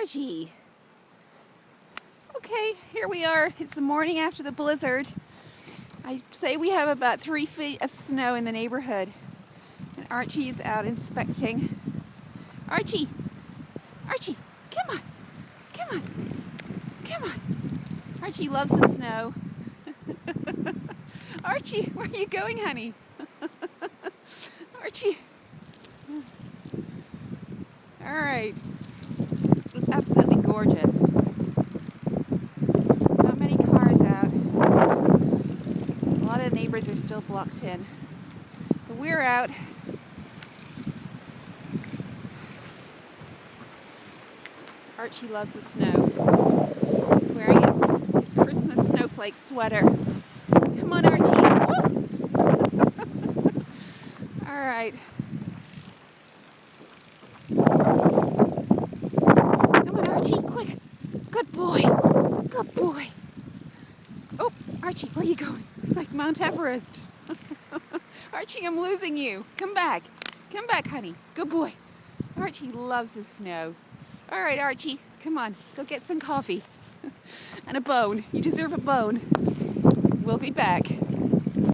Archie. Okay, here we are. It's the morning after the blizzard. I'd say we have about 3 feet of snow in the neighborhood. And Archie is out inspecting. Archie! Archie, come on! Come on! Come on! Archie loves the snow. Archie, where are you going, honey? Archie! Alright. It's absolutely gorgeous. There's not many cars out. A lot of neighbors are still blocked in. But we're out. Archie loves the snow. He's wearing his Christmas snowflake sweater. Come on, Archie. All right. Come on, Archie, quick. Good boy. Good boy. Oh, Archie, where are you going? It's like Mount Everest. Archie, I'm losing you. Come back. Come back, honey. Good boy. Archie loves the snow. All right, Archie, come on. Let's go get some coffee. And a bone. You deserve a bone. We'll be back.